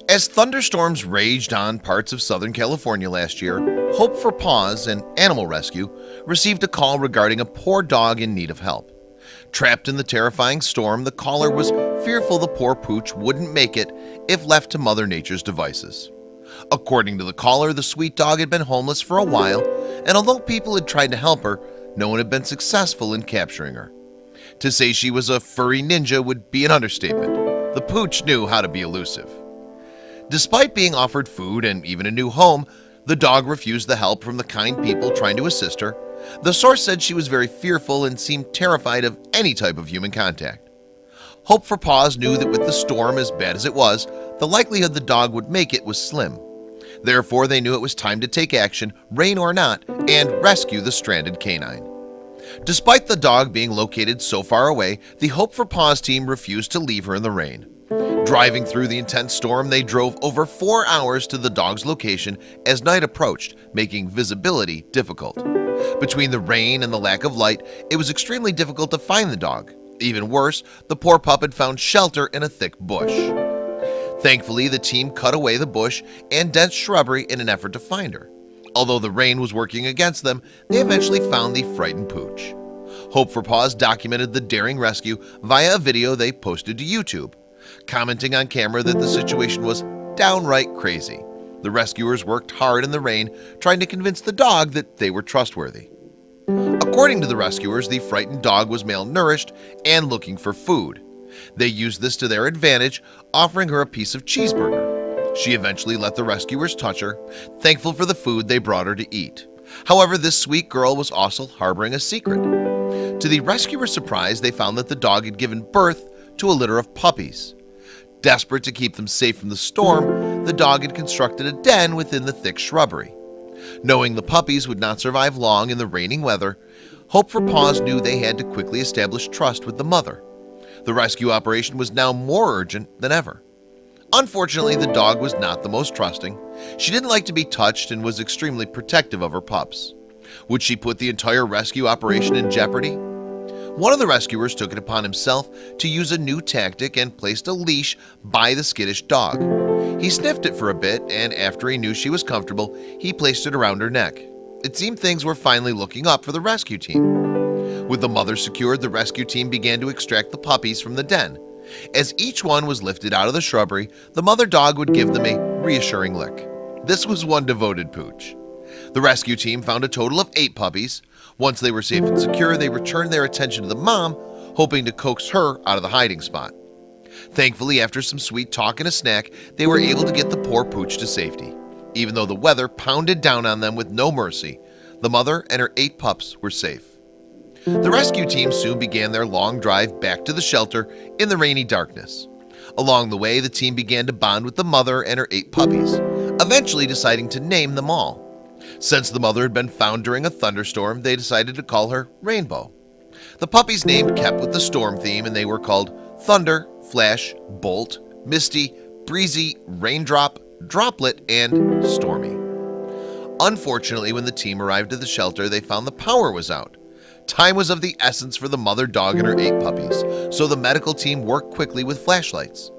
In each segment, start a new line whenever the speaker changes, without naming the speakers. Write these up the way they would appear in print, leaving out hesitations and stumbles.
As thunderstorms raged on parts of Southern California last year, Hope for Paws and Animal Rescue received a call regarding a poor dog in need of help. Trapped in the terrifying storm, the caller was fearful the poor pooch wouldn't make it if left to Mother Nature's devices. According to the caller, the sweet dog had been homeless for a while, and although people had tried to help her, no one had been successful in capturing her. To say she was a furry ninja would be an understatement. The pooch knew how to be elusive. Despite being offered food and even a new home, the dog refused the help from the kind people trying to assist her. The source said she was very fearful and seemed terrified of any type of human contact. Hope for Paws knew that with the storm as bad as it was, the likelihood the dog would make it was slim. Therefore, they knew it was time to take action, rain or not, and rescue the stranded canine. Despite the dog being located so far away, the Hope for Paws team refused to leave her in the rain. Driving through the intense storm, they drove over 4 hours to the dog's location as night approached, making visibility difficult. Between the rain and the lack of light, it was extremely difficult to find the dog. Even worse, the poor pup had found shelter in a thick bush. Thankfully, the team cut away the bush and dense shrubbery in an effort to find her. Although the rain was working against them, they eventually found the frightened pooch. Hope for Paws documented the daring rescue via a video they posted to YouTube, commenting on camera that the situation was downright crazy. The rescuers worked hard in the rain, trying to convince the dog that they were trustworthy. According to the rescuers, the frightened dog was malnourished and looking for food. They used this to their advantage, offering her a piece of cheeseburger. She eventually let the rescuers touch her, thankful for the food they brought her to eat. However, this sweet girl was also harboring a secret. To the rescuers' surprise, they found that the dog had given birth to a litter of puppies. Desperate to keep them safe from the storm, the dog had constructed a den within the thick shrubbery. Knowing the puppies would not survive long in the raining weather, Hope for Paws knew they had to quickly establish trust with the mother. The rescue operation was now more urgent than ever. Unfortunately, the dog was not the most trusting. She didn't like to be touched and was extremely protective of her pups. Would she put the entire rescue operation in jeopardy? One of the rescuers took it upon himself to use a new tactic and placed a leash by the skittish dog. He sniffed it for a bit, and after he knew she was comfortable, he placed it around her neck. It seemed things were finally looking up for the rescue team. With the mother secured, the rescue team began to extract the puppies from the den. As each one was lifted out of the shrubbery, the mother dog would give them a reassuring lick. This was one devoted pooch. The rescue team found a total of 8 puppies. Once they were safe and secure, they returned their attention to the mom, hoping to coax her out of the hiding spot. Thankfully, after some sweet talk and a snack, they were able to get the poor pooch to safety. Even though the weather pounded down on them with no mercy, the mother and her 8 pups were safe. The rescue team soon began their long drive back to the shelter in the rainy darkness. Along the way, the team began to bond with the mother and her 8 puppies, eventually deciding to name them all. Since the mother had been found during a thunderstorm, they decided to call her Rainbow. The puppy's name kept with the storm theme, and they were called Thunder, Flash, Bolt, Misty, Breezy, Raindrop, Droplet, and Stormy. Unfortunately, when the team arrived at the shelter, they found the power was out. Time was of the essence for the mother dog and her 8 puppies, so the medical team worked quickly with flashlights.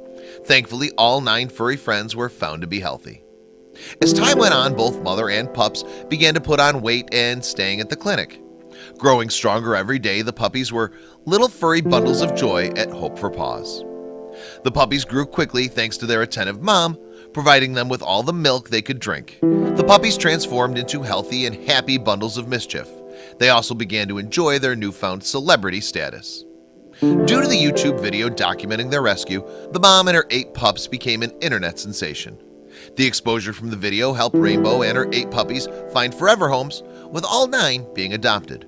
Thankfully, all 9 furry friends were found to be healthy. As time went on, both mother and pups began to put on weight and staying at the clinic. Growing stronger every day, the puppies were little furry bundles of joy at Hope for Paws. The puppies grew quickly thanks to their attentive mom, providing them with all the milk they could drink. The puppies transformed into healthy and happy bundles of mischief. They also began to enjoy their newfound celebrity status. Due to the YouTube video documenting their rescue, the mom and her 8 pups became an internet sensation. The exposure from the video helped Rainbow and her 8 puppies find forever homes, with all 9 being adopted.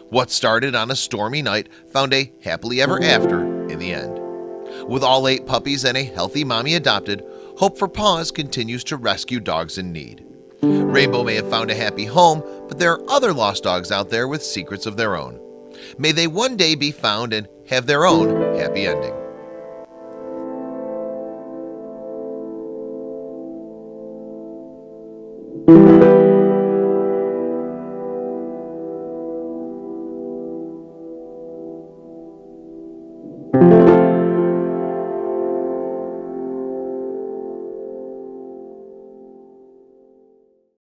What started on a stormy night found a happily ever after in the end. With all 8 puppies and a healthy mommy adopted, Hope for Paws continues to rescue dogs in need. Rainbow may have found a happy home, but there are other lost dogs out there with secrets of their own. May they one day be found and have their own happy ending.